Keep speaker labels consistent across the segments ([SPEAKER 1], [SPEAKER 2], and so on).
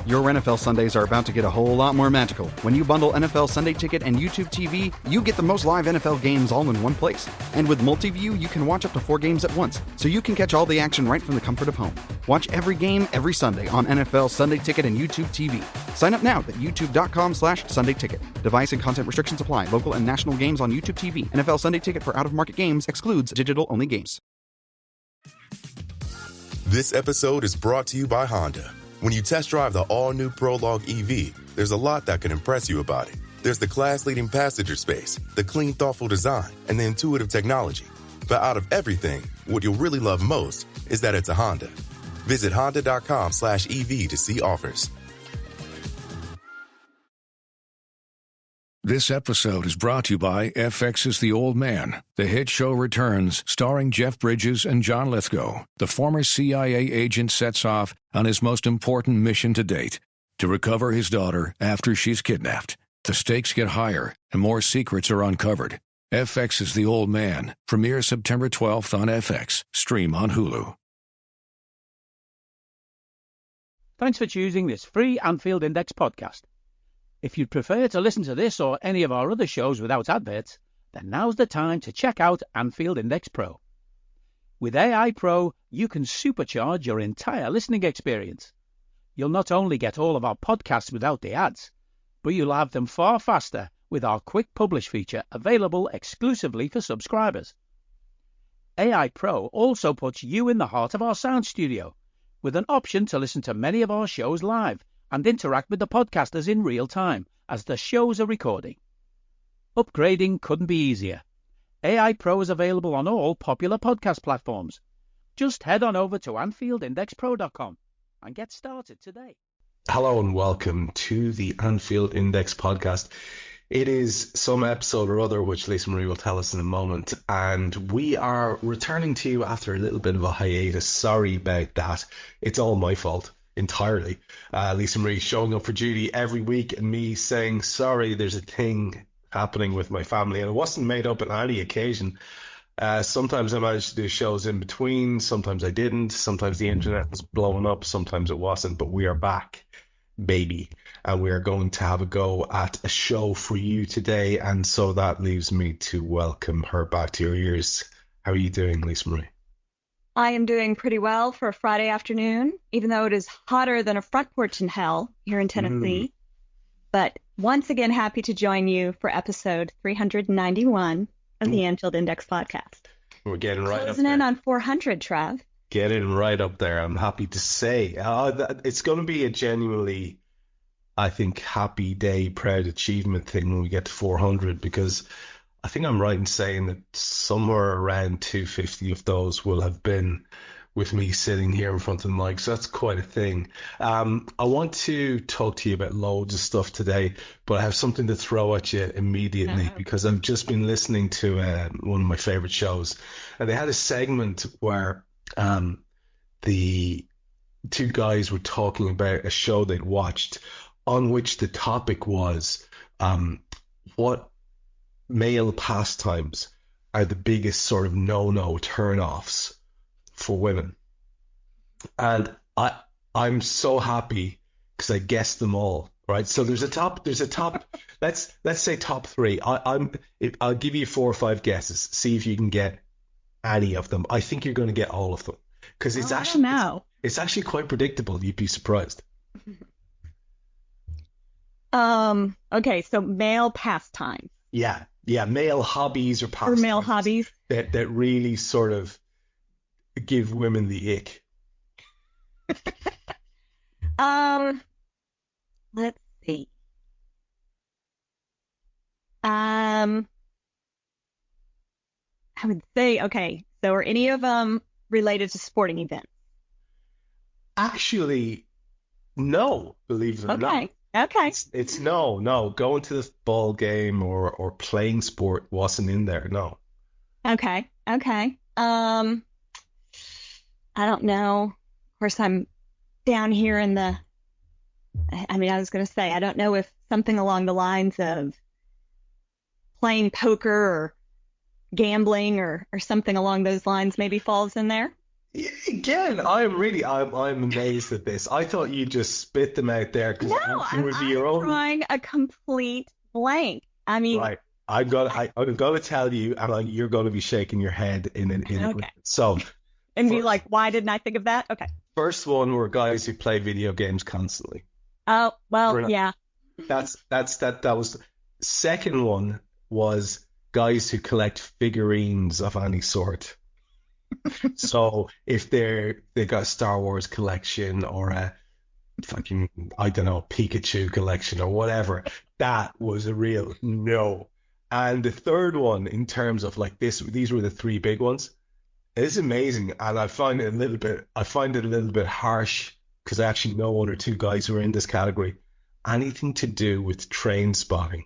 [SPEAKER 1] Your NFL Sundays are about to get a whole lot more magical. When you bundle NFL Sunday Ticket and YouTube TV, you get the most live NFL games all in one place. And with Multiview, you can watch up to 4 games at once, so you can catch all the action right from the comfort of home. Watch every game every Sunday on NFL Sunday Ticket and YouTube TV. Sign up now at youtube.com/Sunday Ticket. Device and content restrictions apply. Local and national games on YouTube TV. NFL Sunday Ticket for out-of-market games excludes digital-only games.
[SPEAKER 2] This episode is brought to you by Honda. When you test drive the all-new Prologue EV, there's a lot that can impress you about it. There's the class-leading passenger space, the clean, thoughtful design, and the intuitive technology. But out of everything, what you'll really love most is that it's a Honda. Visit honda.com/EV to see offers.
[SPEAKER 3] This episode is brought to you by FX's The Old Man. The hit show returns, starring Jeff Bridges and John Lithgow. The former CIA agent sets off on his most important mission to date, to recover his daughter after she's kidnapped. The stakes get higher and more secrets are uncovered. FX's The Old Man premieres September 12th on FX. Stream on Hulu.
[SPEAKER 4] Thanks for choosing this free Anfield Index podcast. If you'd prefer to listen to this or any of our other shows without adverts, then now's the time to check out Anfield Index Pro. With AI Pro, you can supercharge your entire listening experience. You'll not only get all of our podcasts without the ads, but you'll have them far faster with our Quick Publish feature available exclusively for subscribers. AI Pro also puts you in the heart of our sound studio, with an option to listen to many of our shows live and interact with the podcasters in real time as the shows are recording. Upgrading couldn't be easier. AI Pro is available on all popular podcast platforms. Just head on over to AnfieldIndexPro.com and get started today.
[SPEAKER 5] Hello and welcome to the Anfield Index Podcast. It is some episode or other, which Lisa Marie will tell us in a moment, and we are returning to you after a little bit of a hiatus. Sorry about that. It's all my fault. Entirely. Lisa Marie showing up for duty every week and me saying, sorry, there's a thing happening with my family, and it wasn't made up on any occasion. Sometimes I managed to do shows in between, sometimes I didn't, sometimes the internet was blowing up, sometimes it wasn't, but we are back, baby, and we are going to have a go at a show for you today, and so that leaves me to welcome her back to your ears. How are you doing, Lisa Marie?
[SPEAKER 6] I am doing pretty well for a Friday afternoon, even though it is hotter than a front porch in hell here in Tennessee. But once again, happy to join you for episode 391 of the Anfield Index Podcast.
[SPEAKER 5] We're getting right
[SPEAKER 6] Closing
[SPEAKER 5] up there.
[SPEAKER 6] in on 400, Trev.
[SPEAKER 5] Getting right up there, I'm happy to say. It's going to be a genuinely, I think, happy day, proud achievement thing when we get to 400, because I think I'm right in saying that somewhere around 250 of those will have been with me sitting here in front of the mic. So that's quite a thing. I want to talk to you about loads of stuff today, but I have something to throw at you immediately because I've just been listening to one of my favorite shows, and they had a segment where the two guys were talking about a show they'd watched on which the topic was what male pastimes are the biggest sort of no turn-offs for women. And I'm so happy because I guessed them all, right? So there's a top let's say top 3. I'll give you 4 or 5 guesses. See if you can get any of them. I think you're going to get all of them because it's actually quite predictable. You'd be surprised.
[SPEAKER 6] Okay, so male pastimes.
[SPEAKER 5] Yeah, male hobbies or pastimes.
[SPEAKER 6] Or male hobbies.
[SPEAKER 5] That really sort of give women the ick.
[SPEAKER 6] Let's see. I would say, okay, so are any of them related to sporting events?
[SPEAKER 5] Actually, no, believe it or not.
[SPEAKER 6] Okay.
[SPEAKER 5] It's no. Going to the ball game or playing sport wasn't in there, no.
[SPEAKER 6] Okay. I don't know. Of course, I'm down here in the, I was going to say, I don't know if something along the lines of playing poker or gambling or something along those lines maybe falls in there.
[SPEAKER 5] Again, I'm amazed at this. I thought you just spit them out there because
[SPEAKER 6] No,
[SPEAKER 5] it would be your
[SPEAKER 6] I'm
[SPEAKER 5] own.
[SPEAKER 6] drawing a complete blank. I mean,
[SPEAKER 5] Right. I'm gonna tell you, and you're gonna be shaking your head in
[SPEAKER 6] Okay.
[SPEAKER 5] So,
[SPEAKER 6] and be like, why didn't I think of that? Okay.
[SPEAKER 5] first one were guys who play video games constantly.
[SPEAKER 6] Oh, well,
[SPEAKER 5] We're not-
[SPEAKER 6] yeah.
[SPEAKER 5] That was. Second one was guys who collect figurines of any sort. So if they got a Star Wars collection or a fucking, I don't know, Pikachu collection or whatever, that was a real no. And the third one, in terms of like this, these were the three big ones. It's amazing, and I find it a little bit harsh because I actually know one or two guys who are in this category. Anything to do with train spotting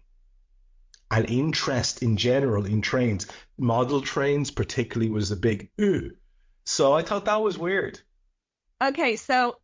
[SPEAKER 5] and interest in general in trains, model trains particularly, was a big ooh. So I thought that was weird.
[SPEAKER 6] Okay, so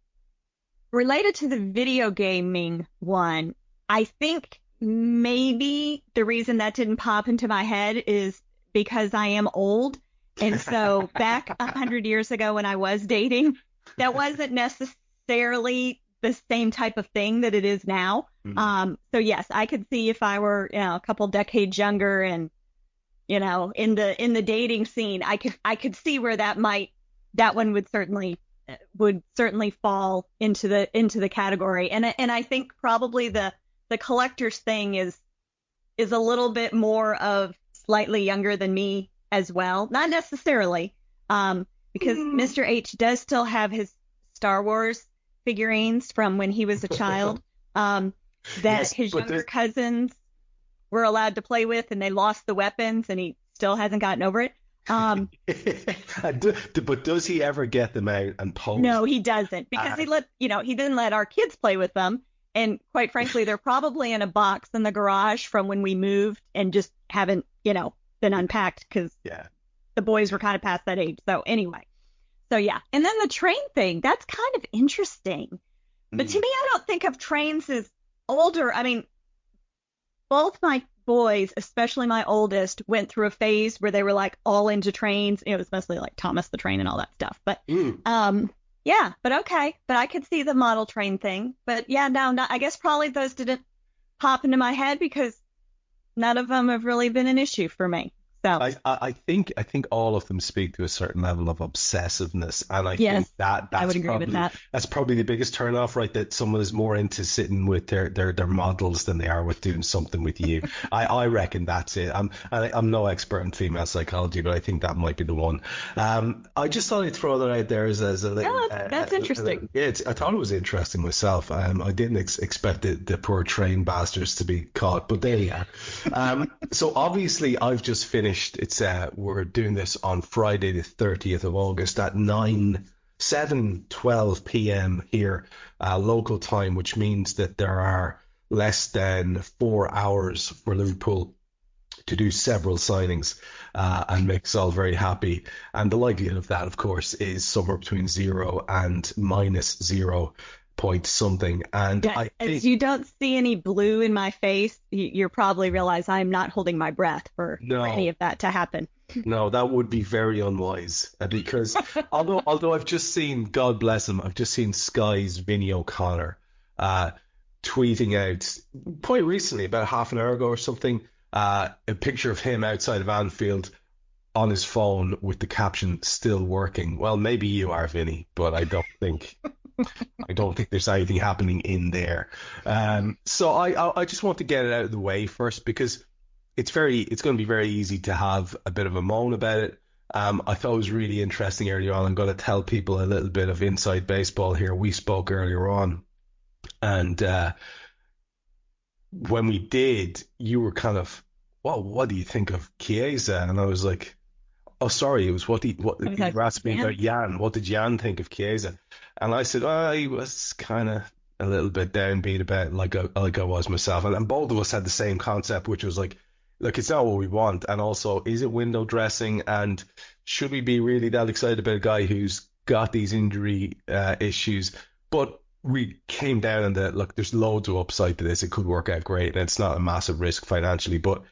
[SPEAKER 6] related to the video gaming one, I think maybe the reason that didn't pop into my head is because I am old. And so back 100 years ago when I was dating, that wasn't necessarily the same type of thing that it is now. So yes, I could see if I were, a couple decades younger and, in the dating scene, I could see where that one would certainly fall into the category. And I think probably the collector's thing is a little bit more of slightly younger than me as well. Not necessarily, because Mr. H does still have his Star Wars figurines from when he was a child, that
[SPEAKER 5] Yes,
[SPEAKER 6] his
[SPEAKER 5] but
[SPEAKER 6] younger cousins were allowed to play with, and they lost the weapons, and he still hasn't gotten over it.
[SPEAKER 5] But does he ever get them out and pose?
[SPEAKER 6] No, he doesn't, because he didn't let our kids play with them. And quite frankly, they're probably in a box in the garage from when we moved and just haven't, been unpacked because the boys were kind of past that age. So anyway, yeah. And then the train thing, that's kind of interesting. But to me, I don't think of trains as older. I mean, both my boys, especially my oldest, went through a phase where they were like all into trains. It was mostly like Thomas the Train and all that stuff. But yeah, but okay. But I could see the model train thing. But yeah, no, I guess probably those didn't pop into my head because none of them have really been an issue for me. So
[SPEAKER 5] I think all of them speak to a certain level of obsessiveness, and I think that's
[SPEAKER 6] I would agree with that.
[SPEAKER 5] That's probably the biggest turnoff, right? That someone is more into sitting with their models than they are with doing something with you. I reckon that's it. I'm no expert in female psychology, but I think that might be the one. I just thought I'd throw that out there as a little.
[SPEAKER 6] That's interesting.
[SPEAKER 5] I thought it was interesting myself. I didn't expect the poor train bastards to be caught, but there you are. So obviously I've just finished. We're doing this on Friday the 30th of August at 7:12 p.m. here local time, which means that there are less than 4 hours for Liverpool to do several signings and make us all very happy. And the likelihood of that, of course, is somewhere between 0 and -0 point something. And I think,
[SPEAKER 6] as you don't see any blue in my face, you probably realize I'm not holding my breath for any of that to happen.
[SPEAKER 5] No, that would be very unwise because although I've just seen, God bless him, I've just seen Sky's Vinny O'Connor tweeting out quite recently, about half an hour ago or something, a picture of him outside of Anfield on his phone with the caption "still working." Well, maybe you are, Vinny, but I don't think there's anything happening in there. So I just want to get it out of the way first because it's going to be very easy to have a bit of a moan about it. I thought it was really interesting earlier on. I'm going to tell people a little bit of inside baseball here. We spoke earlier on, and when we did, you were kind of, well, what do you think of Chiesa? And I was like, oh, sorry, it was what you were asking me about Jan. What did Jan think of Chiesa? And I said, he was kind of a little bit downbeat about like I was myself. And both of us had the same concept, which was like, look, it's not what we want. And also, is it window dressing? And should we be really that excited about a guy who's got these injury issues? But we came down and look, there's loads of upside to this. It could work out great. And it's not a massive risk financially. But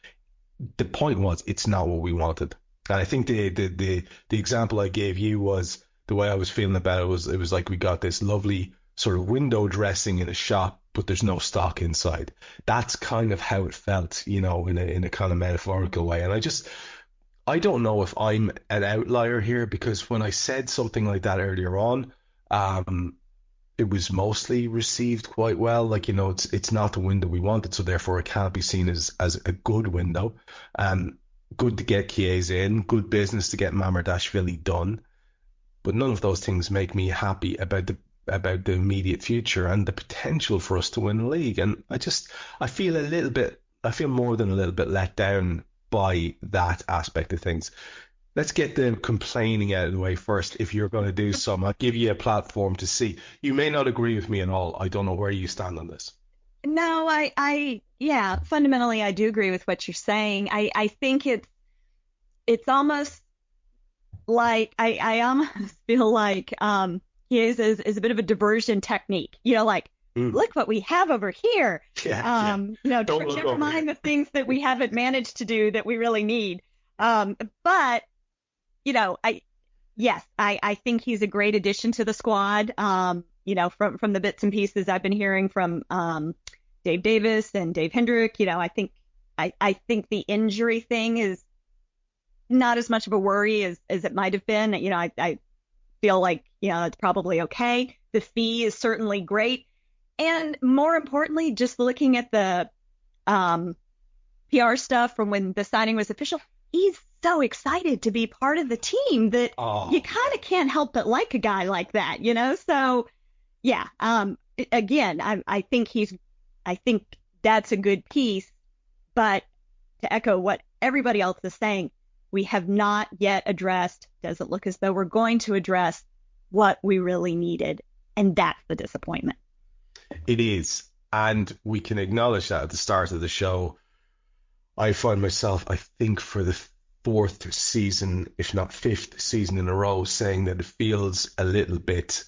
[SPEAKER 5] the point was, it's not what we wanted. And I think the example I gave you was the way I was feeling about it was like we got this lovely sort of window dressing in a shop, but there's no stock inside. That's kind of how it felt, in a kind of metaphorical way. And I don't know if I'm an outlier here, because when I said something like that earlier on, it was mostly received quite well. Like, it's not the window we wanted, so therefore it can't be seen as a good window. Good to get Chiesa in, good business to get Mamardashvili done, but none of those things make me happy about the immediate future and the potential for us to win the league. And I feel more than a little bit let down by that aspect of things. Let's get the complaining out of the way first. If you're going to do some, I'll give you a platform to see. You may not agree with me at all. I don't know where you stand on this.
[SPEAKER 6] No, yeah, fundamentally I do agree with what you're saying. I think it's almost like I almost feel like Chiesa is a bit of a diversion technique. Look what we have over here.
[SPEAKER 5] Yeah.
[SPEAKER 6] Never mind the things that we haven't managed to do that we really need. But I think he's a great addition to the squad. From the bits and pieces I've been hearing from Dave Davis and Dave Hendrick, I think the injury thing is not as much of a worry as it might have been. I feel like, it's probably okay. The fee is certainly great. And more importantly, just looking at the PR stuff from when the signing was official, he's so excited to be part of the team that you kind of can't help but like a guy like that, So, yeah, again, I think that's a good piece. But to echo what everybody else is saying, we have not yet addressed, doesn't look as though we're going to address what we really needed. And that's the disappointment.
[SPEAKER 5] It is. And we can acknowledge that at the start of the show. I find myself, I think, for the fourth season, if not fifth season in a row, saying that it feels a little bit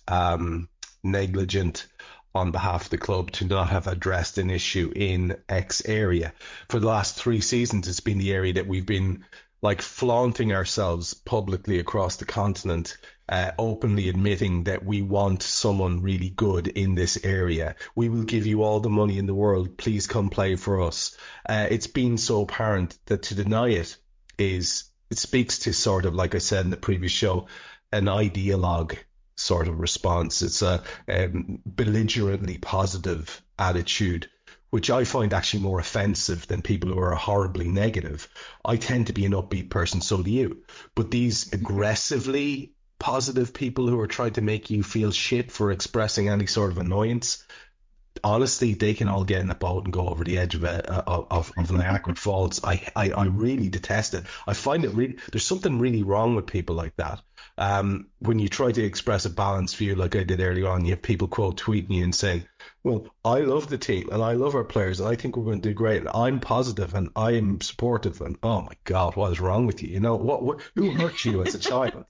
[SPEAKER 5] negligent on behalf of the club to not have addressed an issue in X area. For the last 3 seasons, it's been the area that we've been like flaunting ourselves publicly across the continent, openly admitting that we want someone really good in this area. We will give you all the money in the world. Please come play for us. It's been so apparent that to deny it speaks to sort of, like I said in the previous show, an ideologue sort of response. It's a belligerently positive attitude, which I find actually more offensive than people who are horribly negative. I tend to be an upbeat person, so do you. But these aggressively positive people who are trying to make you feel shit for expressing any sort of annoyance, honestly, they can all get in a boat and go over the edge of Niagara Falls. I really detest it. I find it really, there's something really wrong with people like that. When you try to express a balanced view like I did earlier on, you have people quote tweeting you and saying, well, I love the team and I love our players and I think we're going to do great and I'm positive and I am supportive, and oh my God, what is wrong with you? Who hurt you as a child?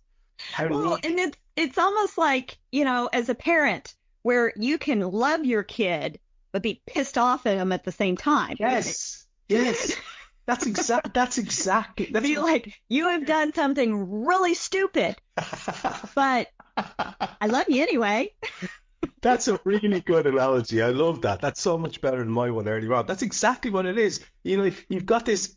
[SPEAKER 6] And it's almost like, as a parent, where you can love your kid but be pissed off at him at the same time.
[SPEAKER 5] Yes. That's exactly.
[SPEAKER 6] Feel like you have done something really stupid, but I love you anyway.
[SPEAKER 5] That's a really good analogy. I love that. That's so much better than my one earlier on. That's exactly what it is. You've got this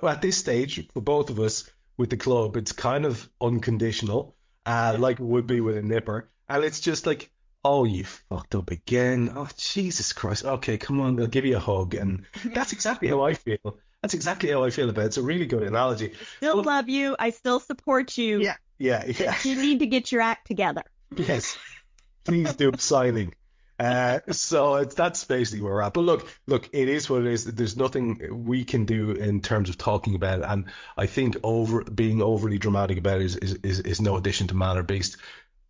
[SPEAKER 5] at this stage for both of us with the club. It's kind of unconditional, like it would be with a nipper, and it's just like, oh, you fucked up again. Oh, Jesus Christ. Okay, come on, they'll give you a hug. And that's exactly how I feel. That's exactly how I feel about it. It's a really good analogy.
[SPEAKER 6] Still love you. I still support you.
[SPEAKER 5] Yeah.
[SPEAKER 6] You need to get your act together.
[SPEAKER 5] Yes. Please do signing. So that's basically where we're at. But look, it is what it is. There's nothing we can do in terms of talking about it. And I think being overly dramatic about it is no addition to man or beast.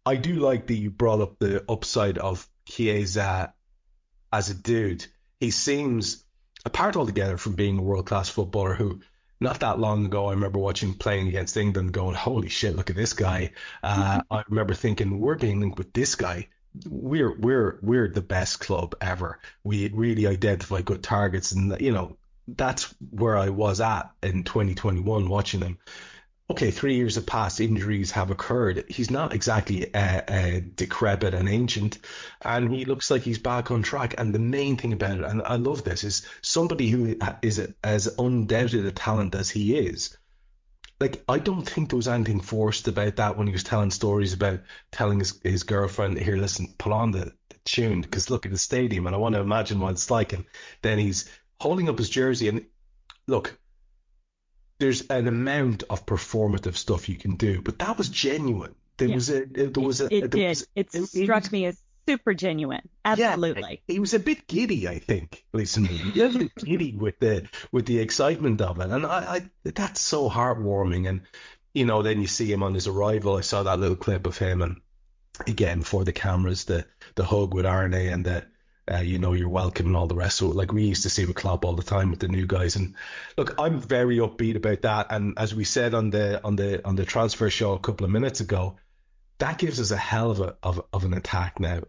[SPEAKER 5] I do like that you brought up the upside of Chiesa as a dude. He seems apart altogether from being a world-class footballer who, not that long ago, I remember playing against England going, holy shit, look at this guy. I remember thinking, we're being linked with this guy. We're the best club ever. We really identify good targets. And, that's where I was at in 2021 watching him. okay, 3 years have passed, injuries have occurred. He's not exactly decrepit and ancient, and he looks like he's back on track. And the main thing about it, and I love this, is somebody who is as undoubted a talent as he is. Like, I don't think there was anything forced about that when he was telling stories about telling his girlfriend, here, listen, put on the tune, because look at the stadium, and I want to imagine what it's like. And then he's holding up his jersey, and look, there's an amount of performative stuff you can do, but that was genuine. It
[SPEAKER 6] struck me as super genuine. Absolutely.
[SPEAKER 5] Yeah, he was a bit giddy, I think. Listen, he was a bit giddy with the excitement of it, and I that's so heartwarming. And then you see him on his arrival. I saw that little clip of him, and again, for the cameras, the hug with Arne, and the you're welcome and all the rest of it. Like we used to see with Klopp all the time with the new guys. And look, I'm very upbeat about that. And as we said on the transfer show a couple of minutes ago, that gives us a hell of an attack now.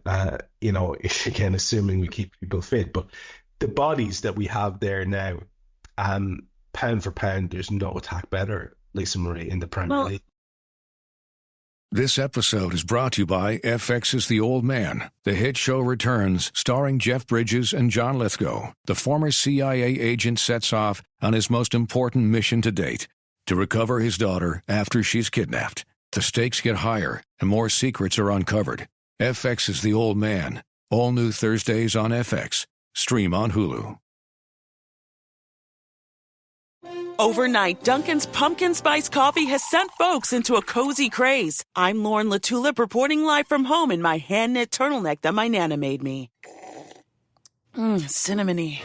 [SPEAKER 5] Again, assuming we keep people fit, but the bodies that we have there now, pound for pound, there's no attack better, Lisa Marie, in the Premier League.
[SPEAKER 3] This episode is brought to you by FX's The Old Man. The hit show returns, starring Jeff Bridges and John Lithgow. The former CIA agent sets off on his most important mission to date, to recover his daughter after she's kidnapped. The stakes get higher and more secrets are uncovered. FX's The Old Man. All new Thursdays on FX. Stream on Hulu.
[SPEAKER 7] Overnight, Dunkin's pumpkin spice coffee has sent folks into a cozy craze. I'm Lauren LaTulip reporting live from home in my hand-knit turtleneck that my Nana made me. Cinnamony.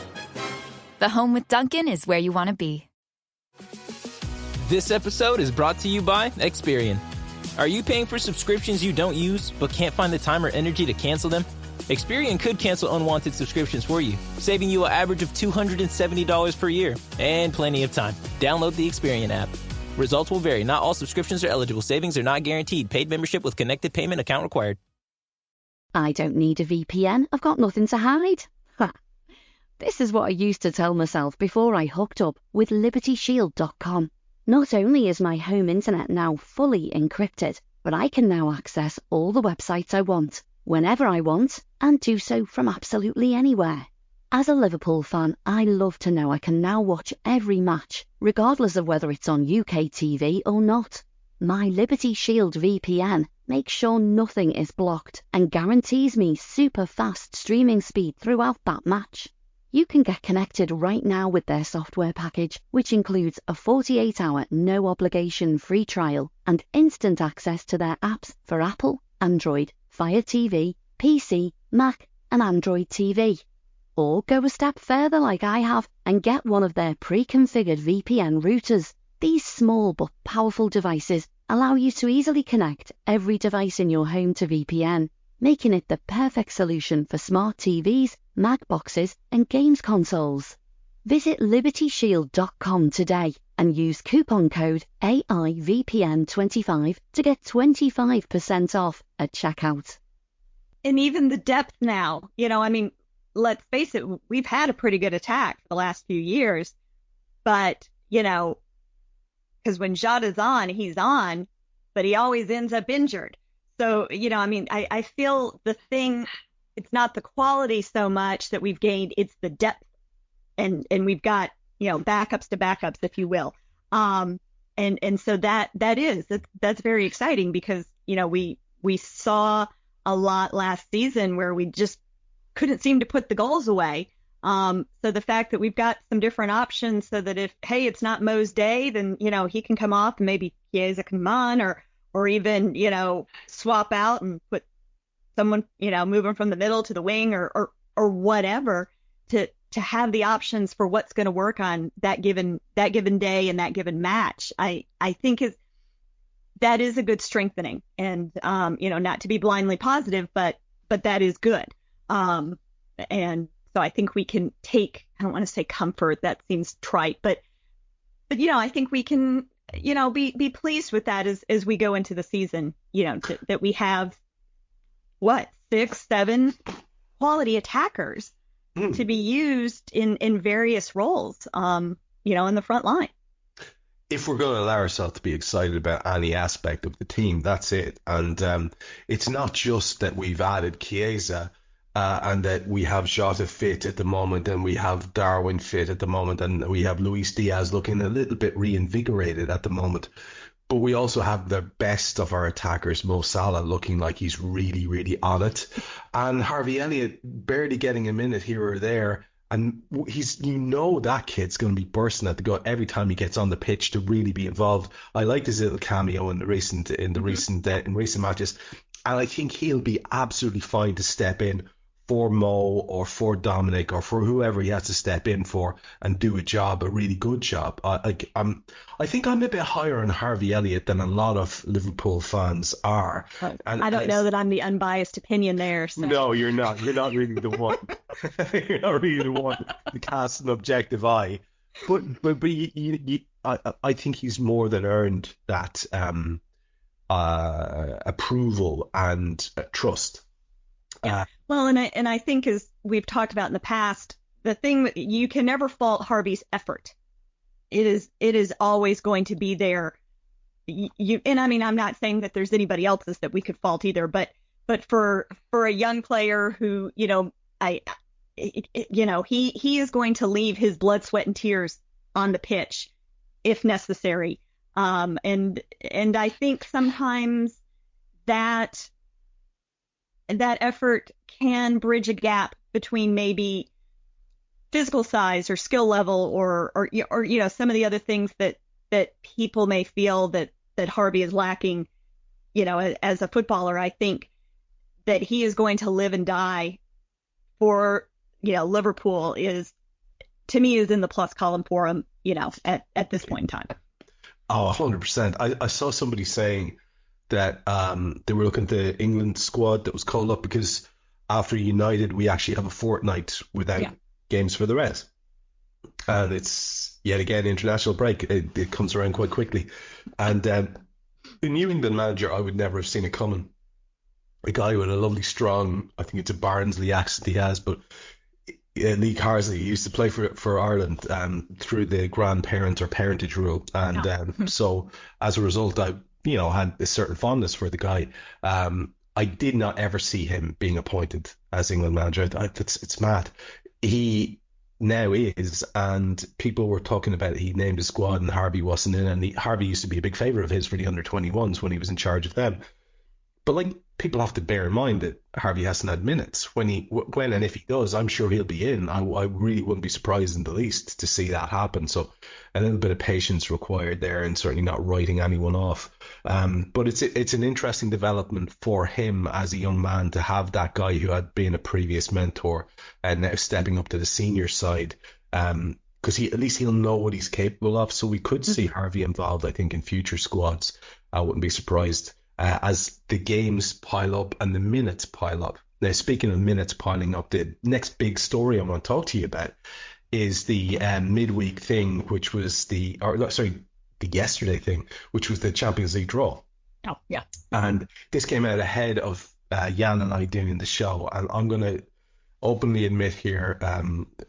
[SPEAKER 8] The home with Dunkin' is where you want to be.
[SPEAKER 9] This episode is brought to you by Experian. Are you paying for subscriptions you don't use but can't find the time or energy to cancel them? Experian could cancel unwanted subscriptions for you, saving you an average of $270 per year and plenty of time. Download the Experian app. Results will vary. Not all subscriptions are eligible. Savings are not guaranteed. Paid membership with connected payment account required.
[SPEAKER 10] I don't need a VPN. I've got nothing to hide. This is what I used to tell myself before I hooked up with LibertyShield.com. Not only is my home internet now fully encrypted, but I can now access all the websites I want, whenever I want, and do so from absolutely anywhere. As a Liverpool fan, I love to know I can now watch every match, regardless of whether it's on UK TV or not. My Liberty Shield VPN makes sure nothing is blocked and guarantees me super fast streaming speed throughout that match. You can get connected right now with their software package, which includes a 48-hour no-obligation free trial and instant access to their apps for Apple, Android, Fire TV, PC, Mac, and Android TV. Or go a step further like I have and get one of their pre-configured VPN routers. These small but powerful devices allow you to easily connect every device in your home to VPN, making it the perfect solution for smart TVs, Mac boxes, and games consoles. Visit LibertyShield.com today and use coupon code AIVPN25 to get 25% off at checkout.
[SPEAKER 6] And even the depth now, let's face it, we've had a pretty good attack for the last few years, but, because when Jada's on, he's on, but he always ends up injured. So, I feel the thing, it's not the quality so much that we've gained, it's the depth. And we've got, backups to backups, if you will. And so that's very exciting because, we saw a lot last season where we just couldn't seem to put the goals away. So the fact that we've got some different options so that if, hey, it's not Mo's day, then, he can come off and maybe Chiesa can come on or even, swap out and put someone, move them from the middle to the wing or whatever to have the options for what's going to work on that given day and that given match. I think that is a good strengthening and, not to be blindly positive, but that is good. And so I think we can take, I don't want to say comfort, that seems trite, but I think we can, be pleased with that as we go into the season, that we have 6, 7 quality attackers to be used in various roles, in the front line.
[SPEAKER 5] if we're going to allow ourselves to be excited about any aspect of the team, that's it. And it's not just that we've added Chiesa and that we have Jota fit at the moment, and we have Darwin fit at the moment, and we have Luis Diaz looking a little bit reinvigorated at the moment. But we also have the best of our attackers, Mo Salah, looking like he's really, really on it. And Harvey Elliott barely getting a minute here or there. And that kid's going to be bursting at the gut every time he gets on the pitch to really be involved. I liked his little cameo in recent matches, and I think he'll be absolutely fine to step in for Mo or for Dominic or for whoever he has to step in for and do a really good job. I think I'm a bit higher on Harvey Elliott than a lot of Liverpool fans are. And
[SPEAKER 6] I don't know that I'm the unbiased opinion there. So.
[SPEAKER 5] No, you're not. You're not really the one. You're not really the one to cast an objective eye. But I think he's more than earned that approval and trust.
[SPEAKER 6] Well, and I think, as we've talked about in the past, the thing that you can never fault Harvey's effort. It is always going to be there. And I mean, I'm not saying that there's anybody else's that we could fault either, but for a young player who, he is going to leave his blood, sweat, and tears on the pitch if necessary. And I think sometimes that effort can bridge a gap between maybe physical size or skill level or some of the other things that people may feel that Harvey is lacking, as a footballer. I think that he is going to live and die for, Liverpool is in the plus column for him, at this point in time.
[SPEAKER 5] Oh, 100%. I saw somebody saying that they were looking at the England squad that was called up because after United, we actually have a fortnight without games for the rest. And it's, yet again, international break. It comes around quite quickly. And the New England manager, I would never have seen it coming. A guy with a lovely, strong, I think it's a Barnsley accent he has, but Lee Carsley used to play for Ireland through the grandparent or parentage rule. And so as a result, I had a certain fondness for the guy. I did not ever see him being appointed as England manager. It's mad. He now is, and people were talking about it. He named a squad and Harvey wasn't in, and Harvey used to be a big favourite of his for the under-21s when he was in charge of them. But people have to bear in mind that Harvey hasn't had minutes. When and if he does, I'm sure he'll be in. I really wouldn't be surprised in the least to see that happen. So a little bit of patience required there, and certainly not writing anyone off. But it's an interesting development for him as a young man to have that guy who had been a previous mentor and now stepping up to the senior side. Because at least he'll know what he's capable of. So we could see Harvey involved, I think, in future squads. I wouldn't be surprised. As the games pile up and the minutes pile up. Now, speaking of minutes piling up, the next big story I want to talk to you about is the midweek thing, which was the yesterday thing, which was the Champions League draw.
[SPEAKER 6] Oh, yeah.
[SPEAKER 5] And this came out ahead of Jan and I doing the show. And I'm going to openly admit here,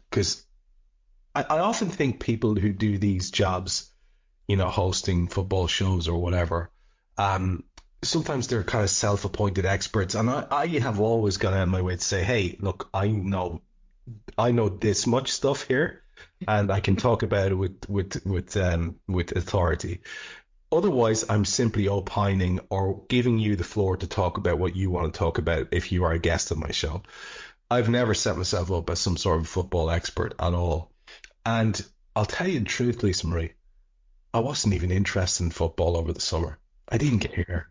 [SPEAKER 5] because I often think people who do these jobs, hosting football shows or whatever, sometimes they're kind of self-appointed experts, and I have always gone out of my way to say, hey, look, I know this much stuff here, and I can talk about it with authority. Otherwise, I'm simply opining or giving you the floor to talk about what you want to talk about if you are a guest on my show. I've never set myself up as some sort of football expert at all. And I'll tell you the truth, Lisa Marie, I wasn't even interested in football over the summer. I didn't care.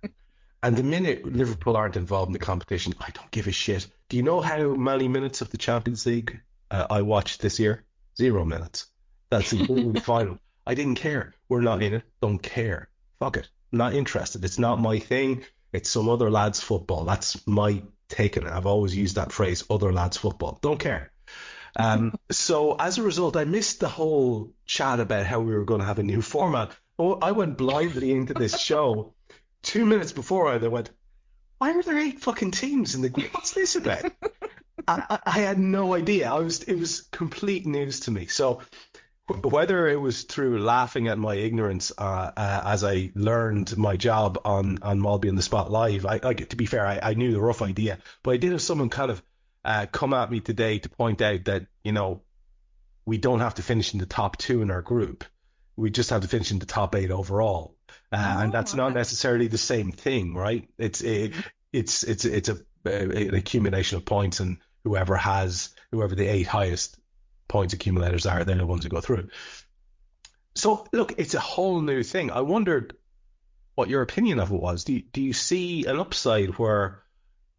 [SPEAKER 5] And the minute Liverpool aren't involved in the competition, I don't give a shit. Do you know how many minutes of the Champions League I watched this year? 0 minutes. That's including the final. I didn't care. We're not in it. Don't care. Fuck it. I'm not interested. It's not my thing. It's some other lad's football. That's my take on it. I've always used that phrase, other lad's football. Don't care. So as a result, I missed the whole chat about how we were going to have a new format. Oh, I went blindly into this show 2 minutes before I went, why are there 8 fucking teams in the group? What's this about? I had no idea. It was complete news to me. So whether it was through laughing at my ignorance as I learned my job on Malby on the Spot Live, to be fair, I knew the rough idea, but I did have someone kind of come at me today to point out that, we don't have to finish in the top 2 in our group. We just have to finish in the top 8 overall. And that's not necessarily the same thing, right? It's an accumulation of points, and whoever the 8 highest points accumulators are, they're the ones who go through. So look, it's a whole new thing. I wondered what your opinion of it was. Do you see an upside where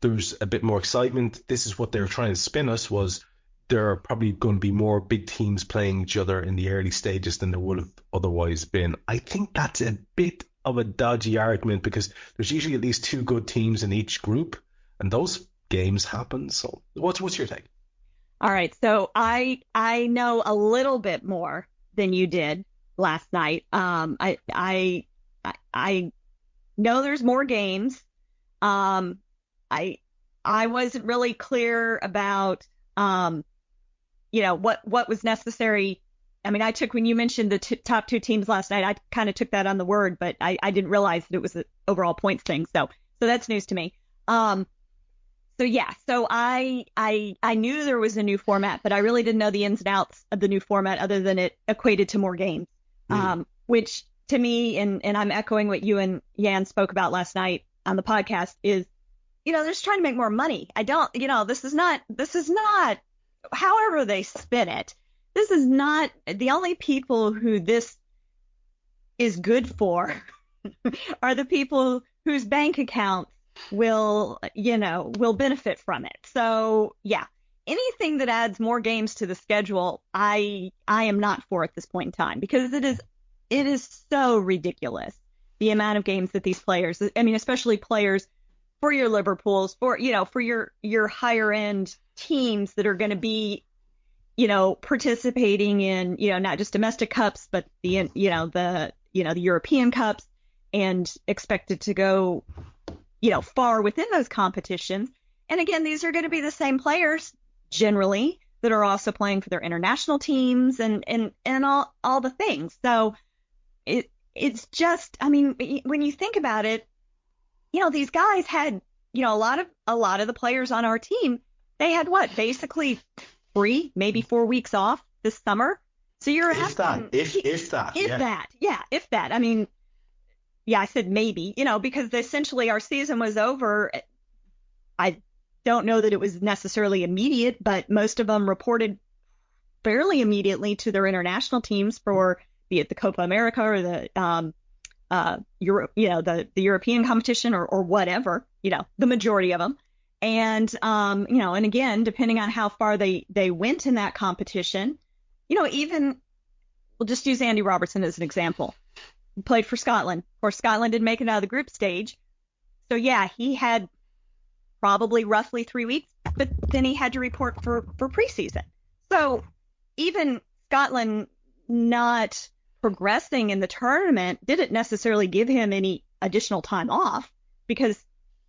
[SPEAKER 5] there's a bit more excitement? This is what they were trying to spin us, was there are probably going to be more big teams playing each other in the early stages than there would have otherwise been. I think that's a bit of a dodgy argument, because there's usually at least 2 good teams in each group, and those games happen. So what's your take?
[SPEAKER 6] All right, so I know a little bit more than you did last night. I know there's more games. I wasn't really clear about what was necessary. I mean, when you mentioned the top 2 teams last night, I kind of took that on the word, but I didn't realize that it was an overall points thing. So that's news to me. So I knew there was a new format, but I really didn't know the ins and outs of the new format other than it equated to more games, which to me, and I'm echoing what you and Jan spoke about last night on the podcast, is, they're just trying to make more money. This is not, however they spin it, this is not the only people who this is good for are the people whose bank accounts will benefit from it. So yeah, anything that adds more games to the schedule, I am not for at this point in time, because it is so ridiculous, the amount of games that these players, I mean, especially players for your Liverpools, for your higher end teams that are going to be, participating in, not just domestic cups, but the European cups, and expected to go, far within those competitions. And again, these are going to be the same players generally that are also playing for their international teams and all the things. So it's just, I mean, when you think about it, these guys had, a lot of the players on our team, they had basically 3, maybe 4 weeks off this summer. So you're
[SPEAKER 5] if that. I mean, yeah, I said maybe, because essentially our season was over. I don't know that it was necessarily immediate, but most of them reported fairly immediately to their international teams for, be it the Copa America or the the European competition or whatever, the majority of them. And, and again, depending on how far they went in that competition, even, we'll just use Andy Robertson as an example. He played for Scotland. Of course, Scotland didn't make it out of the group stage. So yeah, he had probably roughly 3 weeks, but then he had to report for preseason. So even Scotland not progressing in the tournament didn't necessarily give him any additional time off, because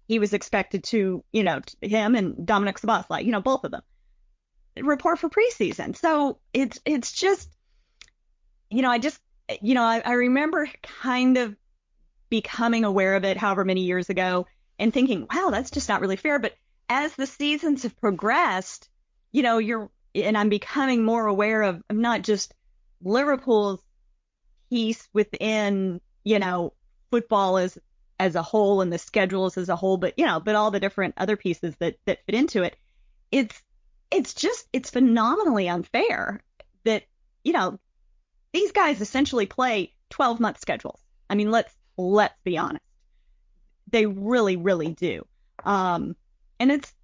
[SPEAKER 5] he was expected to, him and Dominic Szoboszlai, both of them, report for preseason. So it's just, I remember kind of becoming aware of it however many years ago and thinking, wow, that's just not really fair. But as the seasons have progressed, and I'm becoming more aware of not just Liverpool's piece within, football as a whole and the schedules as a whole, but all the different other pieces that fit into it. It's phenomenally unfair that, these guys essentially play 12-month schedules. I mean, let's be honest. They really, really do. And it's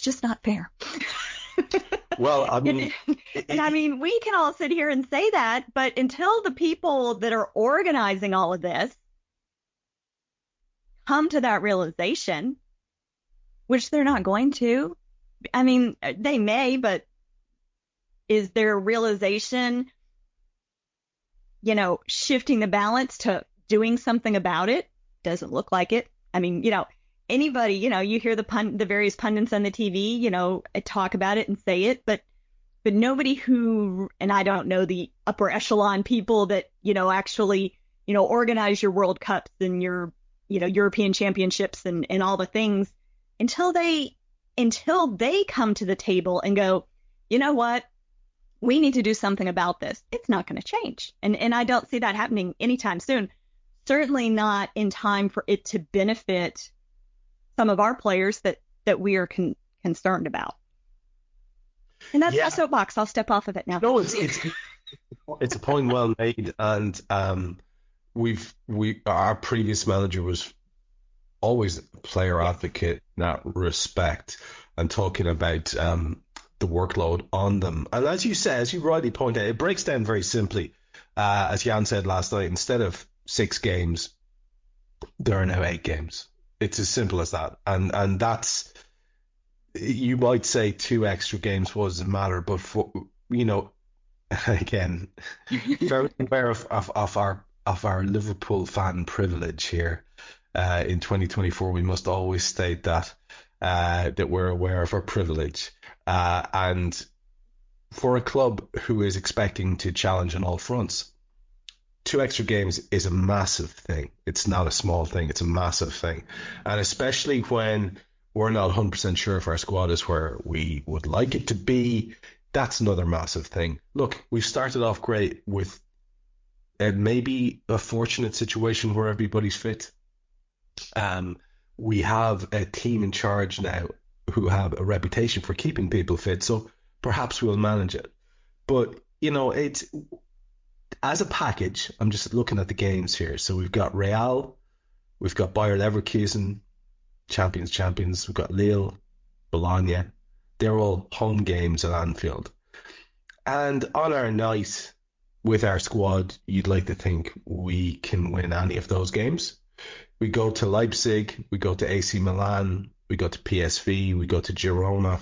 [SPEAKER 5] just not fair. Well, I mean,
[SPEAKER 6] we can all sit here and say that, but until the people that are organizing all of this come to that realization, which they're not going to, I mean, they may, but is their realization, shifting the balance to doing something about it? Doesn't look like it. I mean, anybody, you hear the various pundits on the TV, talk about it and say it, but but nobody who, and I don't know the upper echelon people that, actually, organize your World Cups and your, European championships and all the things until they come to the table and go, you know what? We need to do something about this. It's not going to change. And I don't see that happening anytime soon. Certainly not in time for it to benefit some of our players that we are concerned about. And that's my soapbox. I'll step off of it now.
[SPEAKER 5] No, it's a point well made. And our previous manager was always a player advocate in that respect and talking about the workload on them. And as you rightly point out, it breaks down very simply. As Jan said last night, instead of 6 games, there are now 8 games. It's as simple as that. And that's, you might say 2 extra games doesn't matter, but for, again, very aware of our Liverpool fan privilege here. In 2024, we must always state that we're aware of our privilege. And for a club who is expecting to challenge on all fronts, 2 extra games is a massive thing. It's not a small thing. It's a massive thing. And especially when we're not 100% sure if our squad is where we would like it to be, that's another massive thing. Look, we've started off great with maybe a fortunate situation where everybody's fit. We have a team in charge now who have a reputation for keeping people fit, so perhaps we'll manage it. But, it's as a package, I'm just looking at the games here. So we've got Real, we've got Bayer Leverkusen, champions, we've got Lille, Bologna. They're all home games at Anfield. And on our night with our squad, you'd like to think we can win any of those games. We go to Leipzig, we go to AC Milan, we go to PSV, we go to Girona.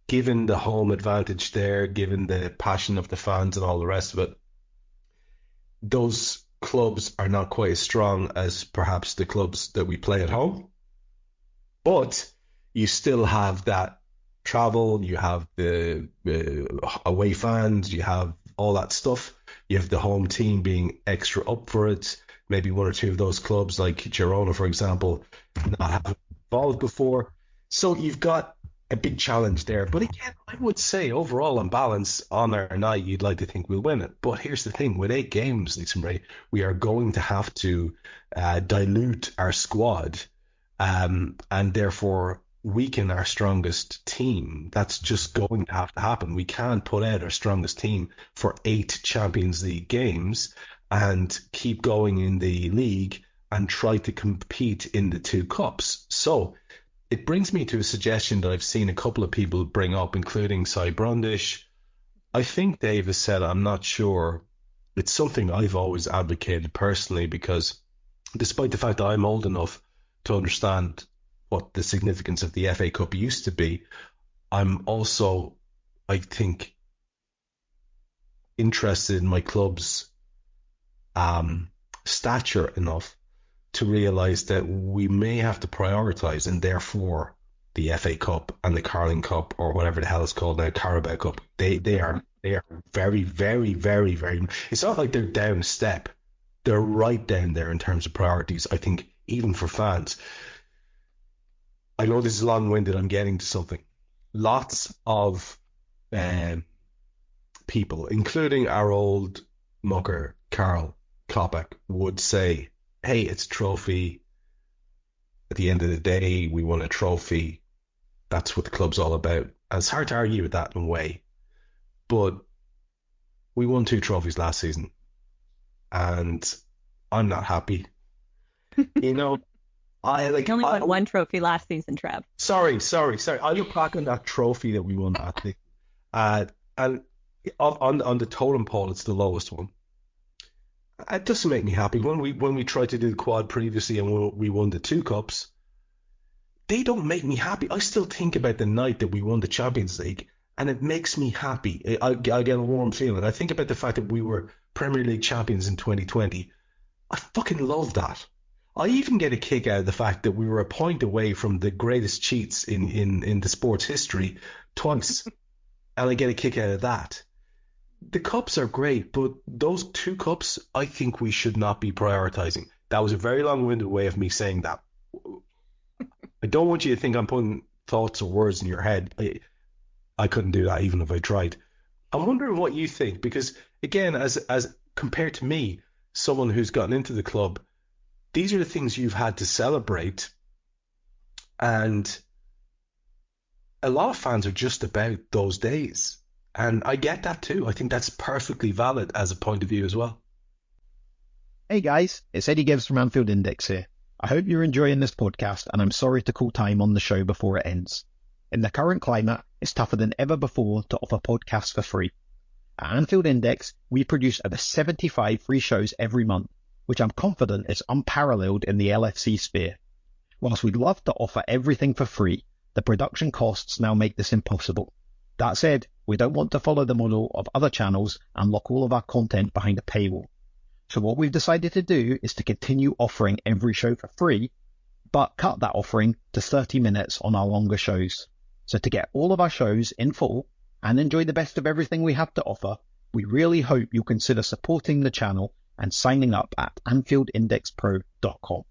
[SPEAKER 5] Given the home advantage there, given the passion of the fans and all the rest of it, those clubs are not quite as strong as perhaps the clubs that we play at home. But you still have that travel, you have the away fans, you have all that stuff. You have the home team being extra up for it. Maybe 1 or 2 of those clubs, like Girona, for example, not having involved before. So you've got a big challenge there. But again, I would say overall on balance, on our night, you'd like to think we'll win it. But here's the thing, with 8 games, Lisa Marie, we are going to have to dilute our squad and therefore weaken our strongest team. That's just going to have to happen. We can't put out our strongest team for 8 Champions League games and keep going in the league and try to compete in the 2 cups. So it brings me to a suggestion that I've seen a couple of people bring up, including Cy Brundish. I think Dave has said, I'm not sure. It's something I've always advocated personally, because despite the fact that I'm old enough to understand what the significance of the FA Cup used to be, I'm also, I think, interested in my club's stature enough to realise that we may have to prioritise, and therefore the FA Cup and the Carling Cup, or whatever the hell it's called now, Carabao Cup, they are very, very, very, very, it's not like they're down a step. They're right down there in terms of priorities, I think, even for fans. I know this is long-winded, I'm getting to something. Lots of people, including our old mucker, Karl Klopp, would say, hey, it's a trophy. At the end of the day, we won a trophy. That's what the club's all about. And it's hard to argue with that in a way. But we won 2 trophies last season. And I'm not happy. I
[SPEAKER 6] only won 1 trophy last season, Trev.
[SPEAKER 5] Sorry. I look back on that trophy that we won that thing. And on the totem pole, it's the lowest one. It doesn't make me happy. When we tried to do the quad previously and we won the 2 cups, they don't make me happy. I still think about the night that we won the Champions League, and it makes me happy. I get a warm feeling. I think about the fact that we were Premier League champions in 2020. I fucking love that. I even get a kick out of the fact that we were a point away from the greatest cheats in the sport's history twice. and I get a kick out of that. The cups are great, but those 2 cups, I think we should not be prioritising. That was a very long-winded way of me saying that. I don't want you to think I'm putting thoughts or words in your head. I couldn't do that even if I tried. I'm wondering what you think, because again, as compared to me, someone who's gotten into the club, these are the things you've had to celebrate, and a lot of fans are just about those days. And I get that too. I think that's perfectly valid as a point of view as well.
[SPEAKER 11] Hey guys, it's Eddie Gibbs from Anfield Index here. I hope you're enjoying this podcast, and I'm sorry to call time on the show before it ends. In the current climate, it's tougher than ever before to offer podcasts for free. At Anfield Index, we produce over 75 free shows every month, which I'm confident is unparalleled in the LFC sphere. Whilst we'd love to offer everything for free, the production costs now make this impossible. That said, we don't want to follow the model of other channels and lock all of our content behind a paywall. So what we've decided to do is to continue offering every show for free, but cut that offering to 30 minutes on our longer shows. So to get all of our shows in full and enjoy the best of everything we have to offer, we really hope you'll consider supporting the channel and signing up at AnfieldIndexPro.com.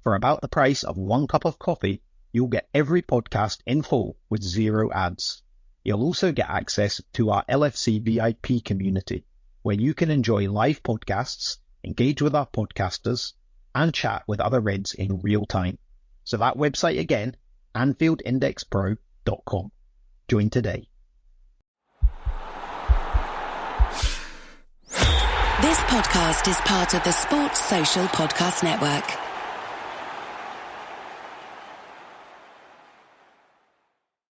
[SPEAKER 11] For about the price of 1 cup of coffee, you'll get every podcast in full with 0 ads. You'll also get access to our LFC VIP community, where you can enjoy live podcasts, engage with our podcasters, and chat with other Reds in real time. So that website again, AnfieldIndexPro.com. Join today.
[SPEAKER 12] This podcast is part of the Sports Social Podcast Network.